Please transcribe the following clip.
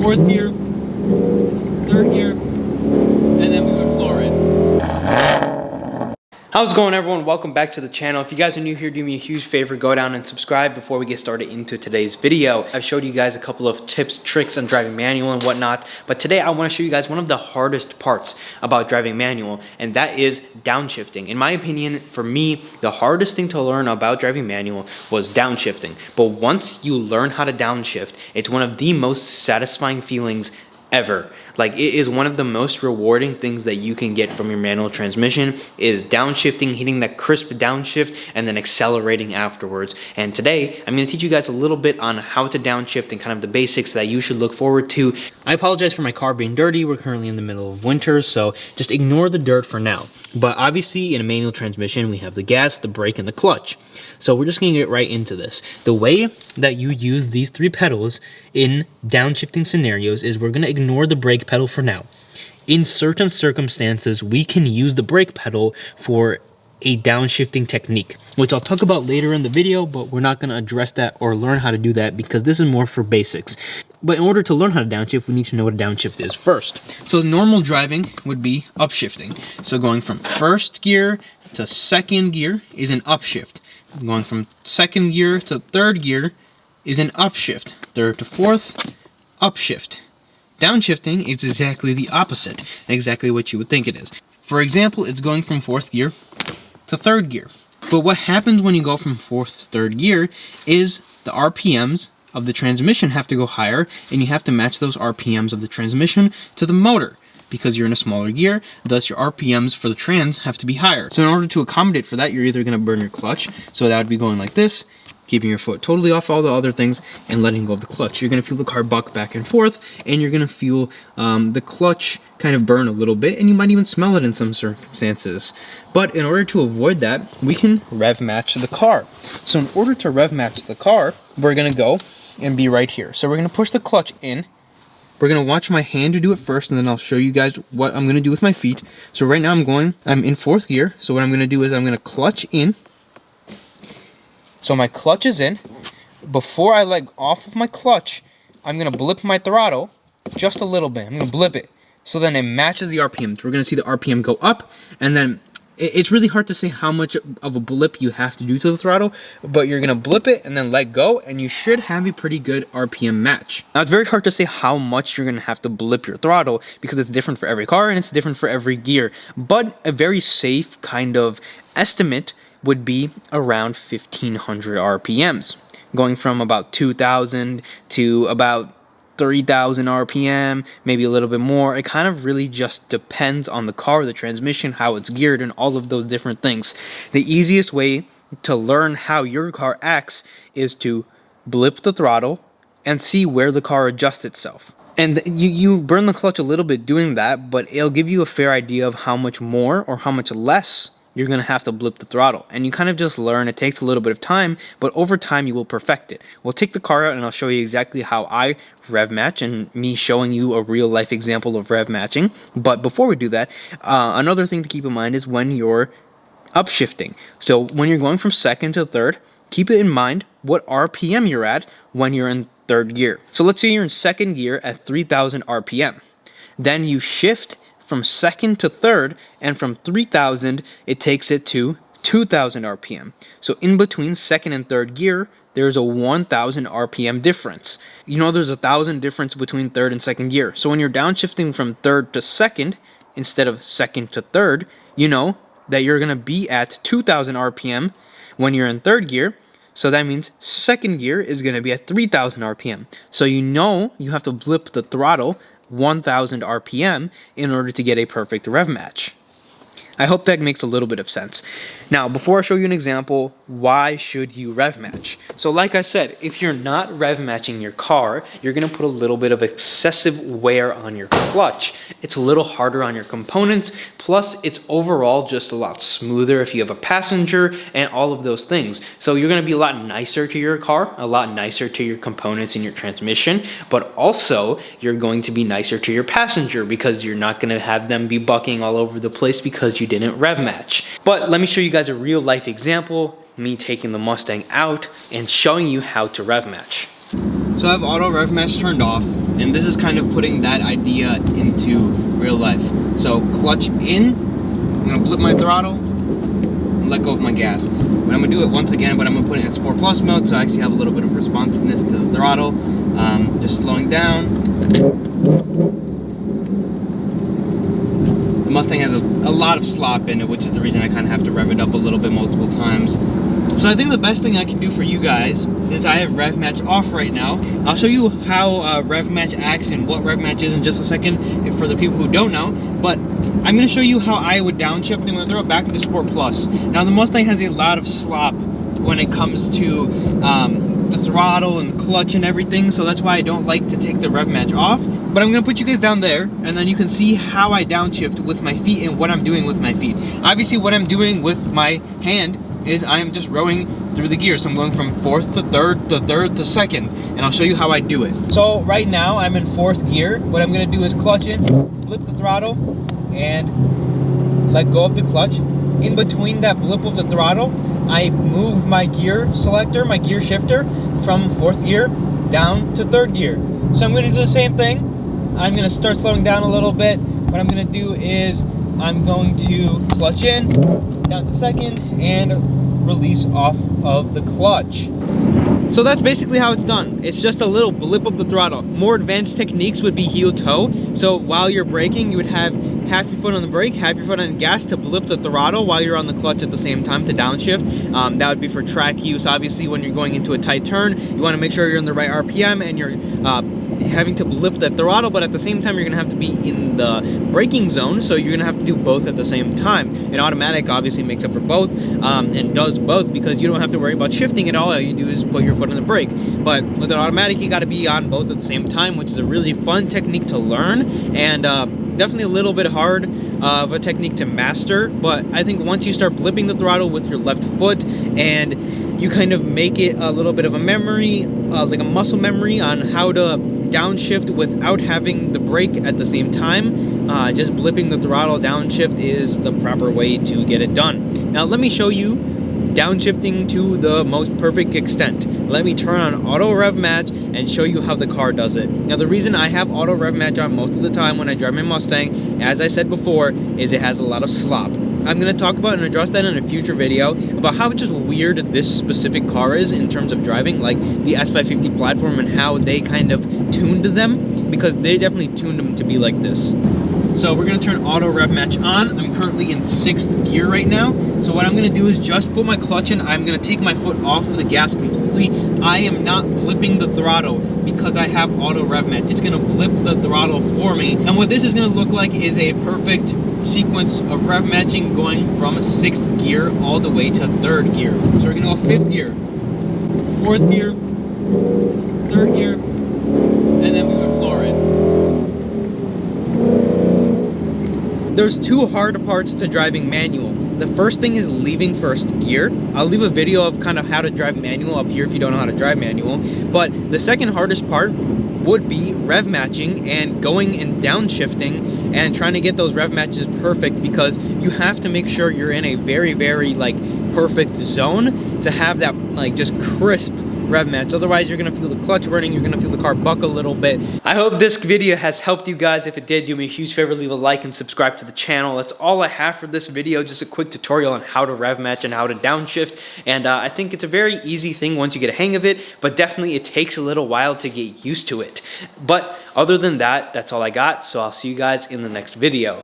fourth gear, third gear, and then we would floor it. How's it going, everyone? Welcome back to the channel. If you guys are new here, do me a huge favor, go down and subscribe before we get started into today's video. I've showed you guys a couple of tips, tricks on driving manual and whatnot, but today I want to show you guys one of the hardest parts about driving manual, and that is downshifting. In my opinion, for me, the hardest thing to learn about driving manual was downshifting. But once you learn how to downshift, it's one of the most satisfying feelings ever. Like, it is one of the most rewarding things that you can get from your manual transmission is downshifting, hitting that crisp downshift, and then accelerating afterwards. And today, I'm going to teach you guys a little bit on how to downshift and kind of the basics that you should look forward to. I apologize for my car being dirty. We're currently in the middle of winter, so just ignore the dirt for now. But obviously, in a manual transmission, we have the gas, the brake, and the clutch. So we're just going to get right into this. The way that you use these three pedals in downshifting scenarios is we're going to ignore the brake pedal for now. In certain circumstances, we can use the brake pedal for a downshifting technique, which I'll talk about later in the video, but we're not going to address that or learn how to do that because this is more for basics. But in order to learn how to downshift, we need to know what a downshift is first. So normal driving would be upshifting. So going from first gear to second gear is an upshift. Going from second gear to third gear is an upshift. Third to fourth, upshift. Downshifting is exactly the opposite, exactly what you would think it is. For example, it's going from fourth gear to third gear. But what happens when you go from fourth to third gear is the RPMs of the transmission have to go higher, and you have to match those RPMs of the transmission to the motor. Because you're in a smaller gear, thus your RPMs for the trans have to be higher. So in order to accommodate for that, you're either going to burn your clutch, so that would be going like this, keeping your foot totally off all the other things and letting go of the clutch. You're going to feel the car buck back and forth, and you're going to feel the clutch kind of burn a little bit, and you might even smell it in some circumstances. But in order to avoid that, we can rev match the car. So in order to rev match the car, we're going to go and be right here. So we're going to push the clutch in. We're going to watch my hand to do it first, and then I'll show you guys what I'm going to do with my feet. So right now I'm in fourth gear. So what I'm going to do is I'm going to clutch in. So my clutch is in. Before I let off of my clutch, I'm going to blip my throttle just a little bit. I'm going to blip it. So then it matches the RPM. We're going to see the RPM go up, and then it's really hard to say how much of a blip you have to do to the throttle, but you're going to blip it and then let go, and you should have a pretty good RPM match. Now, it's very hard to say how much you're going to have to blip your throttle because it's different for every car and it's different for every gear, but a very safe kind of estimate would be around 1500 RPMs, going from about 2000 to about 3,000 RPM, maybe a little bit more. It kind of really just depends on the car, the transmission, how it's geared, and all of those different things. The easiest way to learn how your car acts is to blip the throttle and see where the car adjusts itself. And you burn the clutch a little bit doing that, but it'll give you a fair idea of how much more or how much less you're going to have to blip the throttle. And you kind of just learn. It takes a little bit of time, but over time you will perfect it. We'll take the car out and I'll show you exactly how I rev match, and me showing you a real life example of rev matching. But before we do that, another thing to keep in mind is when you're upshifting. So when you're going from second to third, keep it in mind what RPM you're at when you're in third gear. So let's say you're in second gear at 3,000 RPM. Then you shift from second to third, and from 3,000 it takes it to 2,000 RPM. So in between second and third gear, there's a 1,000 RPM difference. You know, there's 1,000 difference between third and second gear. So when you're downshifting from third to second instead of second to third, you know that you're going to be at 2,000 RPM when you're in third gear. So that means second gear is going to be at 3,000 RPM. So you know you have to blip the throttle 1,000 RPM in order to get a perfect rev match. I hope that makes a little bit of sense. Now, before I show you an example, why should you rev match? So like I said, if you're not rev matching your car, you're going to put a little bit of excessive wear on your clutch. It's a little harder on your components, plus it's overall just a lot smoother if you have a passenger and all of those things. So you're going to be a lot nicer to your car, a lot nicer to your components in your transmission, but also you're going to be nicer to your passenger because you're not going to have them be bucking all over the place because you didn't rev match. But let me show you guys a real life example, me taking the Mustang out and showing you how to rev match. So I have auto rev match turned off, and this is kind of putting that idea into real life. So clutch in, I'm gonna blip my throttle, and let go of my gas. But I'm gonna do it once again, but I'm gonna put it in Sport Plus mode so I actually have a little bit of responsiveness to the throttle. Just slowing down. The Mustang has a lot of slop in it, which is the reason I kind of have to rev it up a little bit multiple times. So I think the best thing I can do for you guys, since I have Rev-Match off right now, I'll show you how Rev-Match acts and what Rev-Match is in just a second for the people who don't know. But I'm going to show you how I would downshift and I'm going to throw it back into Sport Plus. Now the Mustang has a lot of slop when it comes to the throttle and the clutch and everything, so that's why I don't like to take the Rev-Match off. But I'm gonna put you guys down there, and then you can see how I downshift with my feet and what I'm doing with my feet. Obviously, what I'm doing with my hand is I am just rowing through the gears. So I'm going from fourth to third to second, and I'll show you how I do it. So right now I'm in fourth gear. What I'm gonna do is clutch in, flip the throttle, and let go of the clutch. In between that blip of the throttle, I moved my gear selector, my gear shifter, from fourth gear down to third gear. So I'm gonna do the same thing. I'm gonna start slowing down a little bit. What I'm gonna do is I'm going to clutch in, down to second, and release off of the clutch. So that's basically how it's done. It's just a little blip of the throttle. More advanced techniques would be heel toe. So while you're braking, you would have half your foot on the brake, half your foot on the gas to blip the throttle while you're on the clutch at the same time to downshift. That would be for track use. Obviously, when you're going into a tight turn, you want to make sure you're in the right RPM and you're having to blip the throttle, but at the same time you're gonna have to be in the braking zone, so you're gonna have to do both at the same time. An automatic obviously makes up for both and does both, because you don't have to worry about shifting at all you do is put your foot on the brake. But with an automatic, you got to be on both at the same time, which is a really fun technique to learn, and definitely a little bit hard of a technique to master. But I think once you start blipping the throttle with your left foot and you kind of make it a little bit of a memory, like a muscle memory on how to downshift without having the brake at the same time, just blipping the throttle downshift is the proper way to get it done. Now let me show you downshifting to the most perfect extent. Let me turn on auto rev match and show you how the car does it. Now the reason I have auto rev match on most of the time when I drive my Mustang, as I said before, is it has a lot of slop. I'm going to talk about and address that in a future video about how just weird this specific car is in terms of driving, like the S550 platform and how they kind of tuned them, because they definitely tuned them to be like this. So we're going to turn auto rev match on. I'm currently in 6th gear right now. So what I'm going to do is just put my clutch in. I'm going to take my foot off of the gas completely. I am not blipping the throttle because I have auto rev match. It's going to blip the throttle for me. And what this is going to look like is a perfect sequence of rev matching going from 6th gear all the way to 3rd gear. So we're going to go 5th gear, 4th gear, 3rd gear, and then we would floor it. There's two hard parts to driving manual. The first thing is leaving first gear. I'll leave a video of kind of how to drive manual up here if you don't know how to drive manual. But the second hardest part would be rev matching and going and downshifting and trying to get those rev matches perfect, because you have to make sure you're in a very, very like perfect zone to have that like just crisp rev match. Otherwise you're gonna feel the clutch burning, you're gonna feel the car buck a little bit. I hope this video has helped you guys. If it did, do me a huge favor, leave a like and subscribe to the channel. That's all I have for this video, just a quick tutorial on how to rev match and how to downshift. And I think it's a very easy thing once you get a hang of it, but definitely it takes a little while to get used to it. But other than that, that's all I got. So I'll see you guys in the next video.